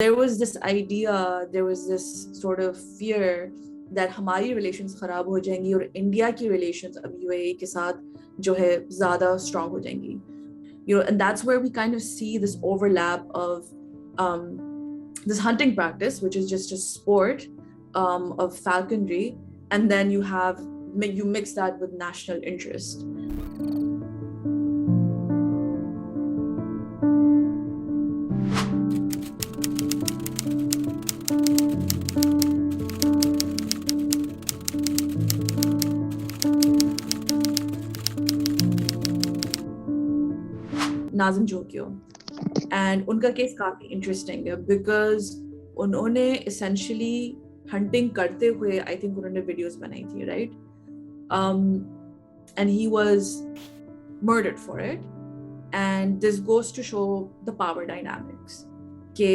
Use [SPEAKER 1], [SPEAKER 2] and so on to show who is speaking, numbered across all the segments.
[SPEAKER 1] There was this idea, there was this sort of fear that हमारी relations खराब हो जाएंगी और इंडिया की relations अब UAE के साथ जो है ज़्यादा strong हो जाएंगी. And that's where we kind of see this overlap of this hunting practice, which is just a sport of falconry, and then you mix that with national interest. Nazim Jokhio and उनका case काफी interesting है because उन्होंने essentially hunting करते हुए I think उन्होंने videos बनाई थी right and he was murdered for it and this goes to show the power dynamics के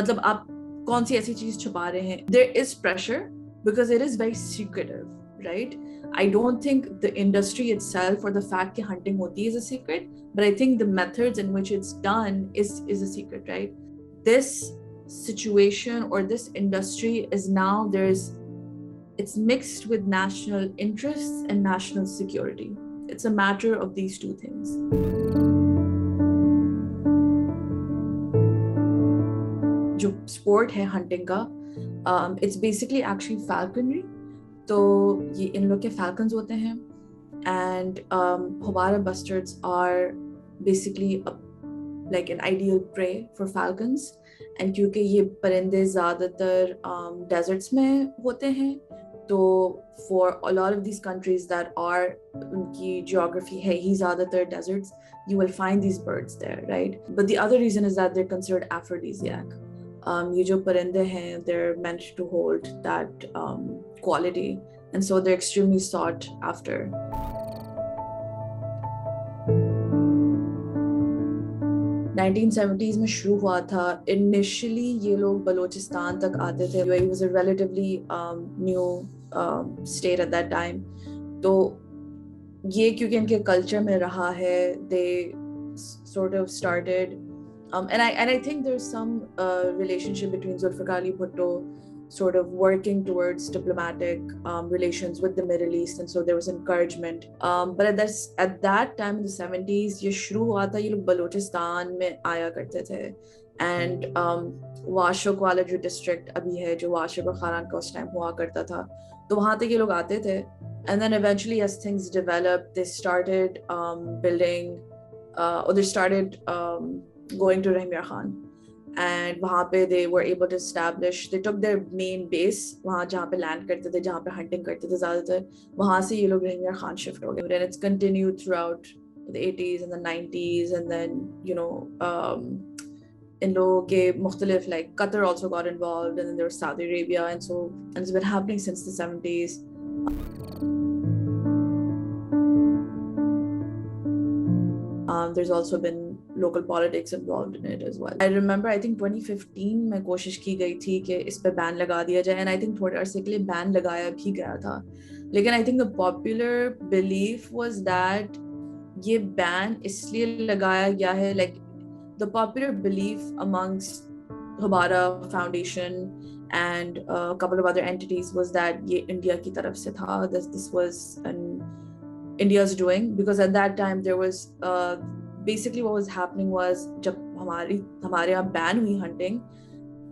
[SPEAKER 1] मतलब आप कौन सी ऐसी चीज छुपा रहे हैं. There is pressure because it is very secretive right? I don't think the industry itself or the fact that hunting hoti is a secret, but I think the methods in which it's done is a secret, right? This situation or this industry is now it's mixed with national interests and national security. It's a matter of these two things. जो sport है hunting का, it's basically actually falconry. तो ये इन लोग के falcons होते हैं and Hobara bustards are basically like an ideal prey for falcons and क्योंकि ये परिंदे ज़्यादातर deserts में होते हैं तो for a lot of these countries that are उनकी geography है ही ज़्यादातर deserts, you will find these birds there, right? But the other reason is that they're considered aphrodisiac. ये जो परिंदे हैं, they're meant to hold that quality, and so they're extremely sought after. (1970s) में शुरू हुआ था. Initially ये लोग बलोचिस्तान तक आते थे. UAE was a relatively new state at that time. तो ये क्योंकि इनके कल्चर में रहा है, they sort of started and I think there's some relationship between Zulfikar Ali Bhutto sort of working towards diplomatic relations with the Middle East, and so there was encouragement. But at that time in the 70s, ये शुरू हुआ था, ये लोग बलोचिस्तान में आया करते थे, and वाशुक वाला जो district अभी है, जो वाशुक और खारान का उस time हुआ करता था, तो वहाँ तक ये लोग आते थे, and then eventually as things developed, they started building or they started going to Rahim Yar Khan, and वहाँ पे they were able to establish, they took their main base वहाँ जहाँ पे land करते थे, जहाँ पे hunting करते थे ज़्यादातर, वहाँ से ये लोग Rahim Yar Khan shift हो गए, and it's continued throughout the 80s and the 90s, and then in लोगों के मुख्तलिफ, like Qatar also got involved, and then there was Saudi Arabia, and it's been happening since the 70s. There's also been local politics involved in it as well. I remember I think 2015 में कोशिश की गई थी कि इस पे ban लगा दिया जाए, and I think थोड़े अरसे के लिए बैन लगाया भी गया था, लेकिन I think the popular belief was that ये बैन इसलिए लगाया गया है, like the popular belief amongst Hobara Foundation and a couple of other entities was that ये इंडिया की तरफ से था, this was India's doing, because at that time there was basically what was happening was जब हमारे यहाँ ban हुई hunting,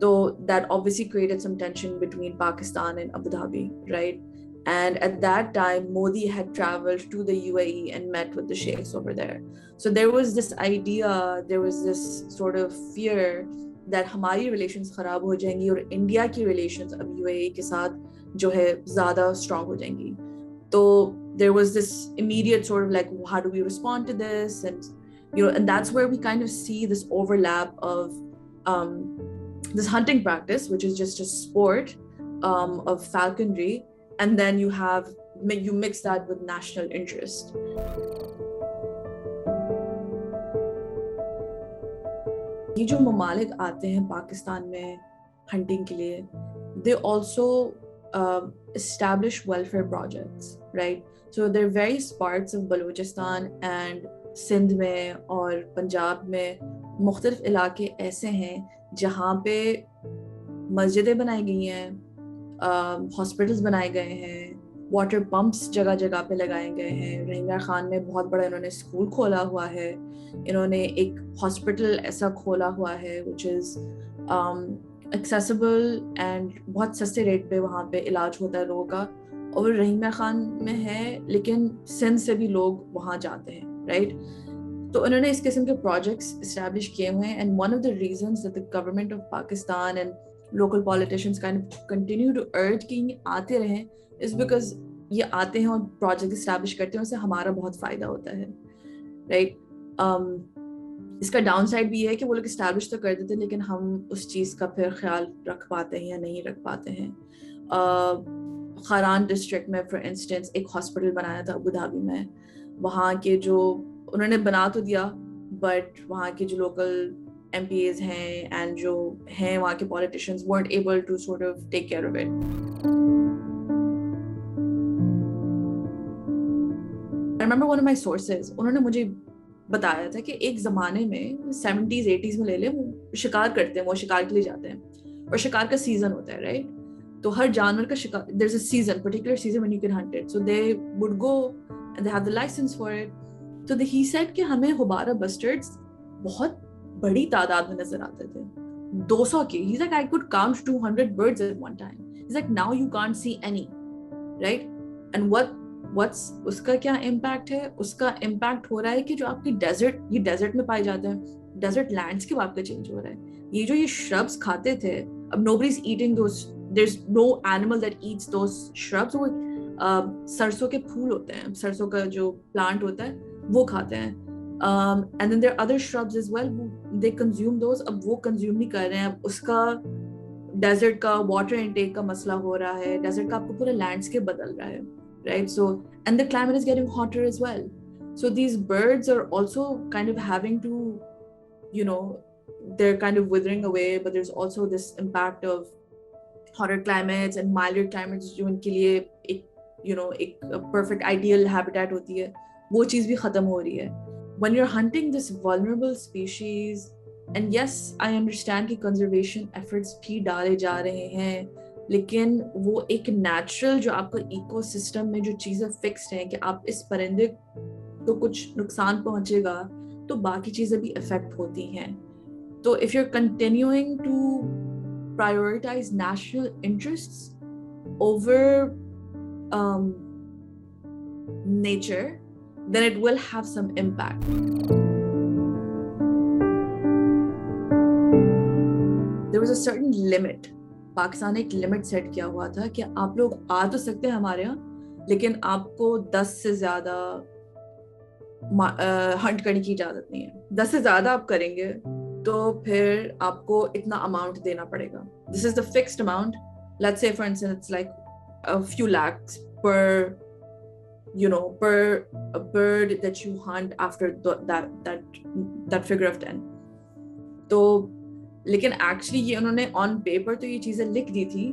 [SPEAKER 1] so that obviously created some tension between Pakistan and Abu Dhabi, right? And at that time Modi had traveled to the UAE and met with the sheikhs over there, so there was this idea, there was this sort of fear that हमारी relations खराब हो जाएंगी और India की relations अब UAE के साथ जो है ज़्यादा strong हो जाएंगी. So there was this immediate sort of like, how do we respond to this? And that's where we kind of see this overlap of this hunting practice, which is just a sport of falconry, and then you mix that with national interest. ये जो ममालिक आते हैं पाकिस्तान में hunting के लिए, they also establish welfare projects, right? So there are various parts of Balochistan and Sindh में और पंजाब में मुख्तलिफ इलाके ऐसे हैं जहाँ पे मस्जिदें बनाई गई हैं, हॉस्पिटल्स बनाए गए हैं, वाटर पंप्स जगह जगह पे लगाए गए हैं। रहीम खान में बहुत बड़ा इन्होंने स्कूल खोला हुआ है, इन्होंने एक हॉस्पिटल ऐसा खोला हुआ है विच इज़ एक्सेसिबल एंड बहुत सस्ते रेट पे वहाँ पे इलाज होता है लोगों का। और रहीम खान में है लेकिन सिंध से भी लोग वहाँ जाते हैं, राइट? तो उन्होंने इस किस्म के प्रोजेक्ट्स इस्टेब्लिश किए हुए हैं, and one of the reasons that the government of Pakistan and local politicians kind of continue to urge कि ये आते रहें इज बिकॉज ये आते हैं और प्रोजेक्ट इस्टेब्लिश करते हैं, उससे हमारा बहुत फायदा होता है, राइट? इसका डाउन साइड भी है कि वो लोग इस्टेब्लिश तो कर देते हैं लेकिन हम उस चीज़ का फिर ख्याल रख पाते हैं या नहीं रख पाते हैं। खरान डिस्ट्रिक्ट में फॉर इंस्टेंस एक हॉस्पिटल बनाया था अबू धाबी में, वहाँ के जो उन्होंने बना तो दिया बट वहाँ के जो लोकल MPs हैं एंड जो हैं वहाँ के politicians weren't able to sort of take care of it. I remember one of my sources, उन्होंने मुझे बताया था कि एक ज़माने में 70s 80s में ले ले वो शिकार करते हैं, वो शिकार के लिए जाते हैं और शिकार का सीजन होता है, राइट? तो हर जानवर का शिकार, there's a season, particular season when you can hunt it. So they would go and they have the license for it. तो he said कि हमें हुबारा बस्टर्ड्स बहुत बड़ी तादाद में नजर आते थे, 200 के. He's like, I could count 200 birds at one time. He's like, now you can't see any, right? And what's उसका क्या इम्पैक्ट है? उसका इम्पैक्ट हो रहा है कि जो आपकी डेजर्ट, ये डेजर्ट में पाए जाते हैं, डेजर्ट लैंडस्केप आपका चेंज हो रहा है. ये जो ये shrubs खाते थे, अब nobody's eating those. There's no animal that eats those shrubs. वो सरसों के फूल होते हैं, सरसों का जो प्लांट होता है वो खाते हैं. And then there are other shrubs as well. They consume those. अब वो consume नहीं कर रहे हैं, अब उसका डेजर्ट का वाटर इनटेक का मसला हो रहा है, डेजर्ट का आपको पूरा लैंडस्केप बदल रहा है, right? So and the climate is getting hotter as well. So these birds are also kind of having to, you know, they're kind of withering away, but there's also this impact of hotter climates and milder climates जो इनके लिए एक, you know, एक perfect ideal habitat होती है, वो चीज़ भी ख़त्म हो रही है. When you're hunting this vulnerable species, and yes, I understand कि conservation efforts भी डाले जा रहे हैं, लेकिन वो एक natural जो आपका ecosystem में जो चीज़ें fixed हैं कि आप इस परिंदे को कुछ नुकसान पहुंचेगा तो बाकी चीज़ें भी affect होती हैं. तो if you're continuing to prioritize national interests over nature, then it will have some impact. There was a certain limit. Pakistan ने एक लिमिट सेट किया हुआ था कि आप लोग आ तो सकते हैं हमारे यहाँ, लेकिन आपको 10 से ज़्यादा हंट करने की इजाज़त नहीं है. 10 से ज़्यादा आप करेंगे तो फिर आपको इतना अमाउंट देना पड़ेगा. This is the fixed amount. Let's say for instance it's like a few lakhs per, you know, per a bird that you hunt after that figure of 10. तो लेकिन actually ये उन्होंने on paper तो ये चीज़ें लिख दी थी,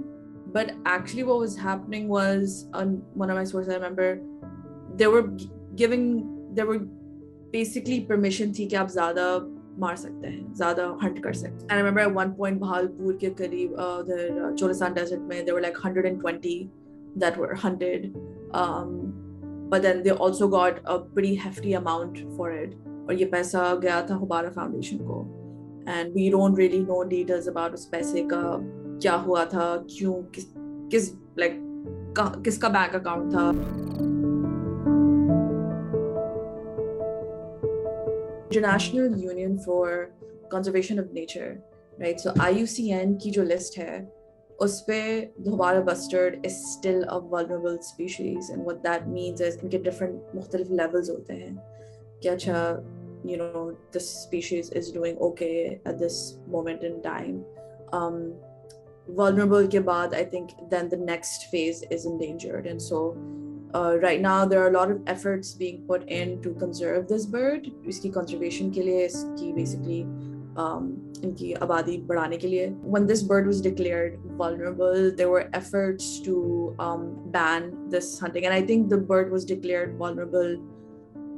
[SPEAKER 1] but actually what was happening was, on one of my sources I remember, they were basically permission थी कि आप ज़्यादा मार सकते हैं, ज़्यादा हंट कर सकते हैं. I remember at one point Bahalpur के करीब उधर चोलिस्तान डेजर्ट में there were like 120 that were hunted, but then they also got a pretty hefty amount for it, और ये पैसा गया था हुबारा फाउंडेशन को, and we don't really know details about उस पैसे का क्या हुआ था, क्यों, किसका बैंक अकाउंट था. International Union for Conservation of Nature, right? So IUCN की जो list है उस पे Houbara bustard is still a vulnerable species, and what that means is इनके different मुख्तलिफ levels होते हैं कि अच्छा, you know, this species is doing okay at this moment in time. Vulnerable के बाद I think then the next phase is endangered, and so right now there are a lot of efforts being put in to conserve this bird, इसकी conservation के लिए, इसकी basically इनकी आबादी बढ़ाने के लिए. When this bird was declared vulnerable, there were efforts to ban this hunting, and I think the bird was declared vulnerable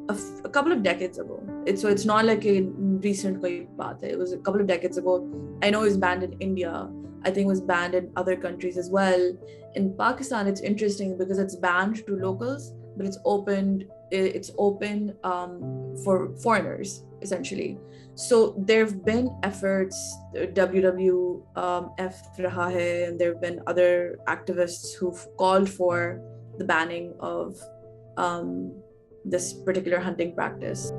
[SPEAKER 1] a couple of decades ago. It's not like a recent koi baat hai. It was a couple of decades ago. I know it was banned in India. I think it was banned in other countries as well. In Pakistan, it's interesting because it's banned to locals, but it's open for foreigners essentially. So there have been efforts. WWF raha hai, and there have been other activists who've called for the banning of this particular hunting practice.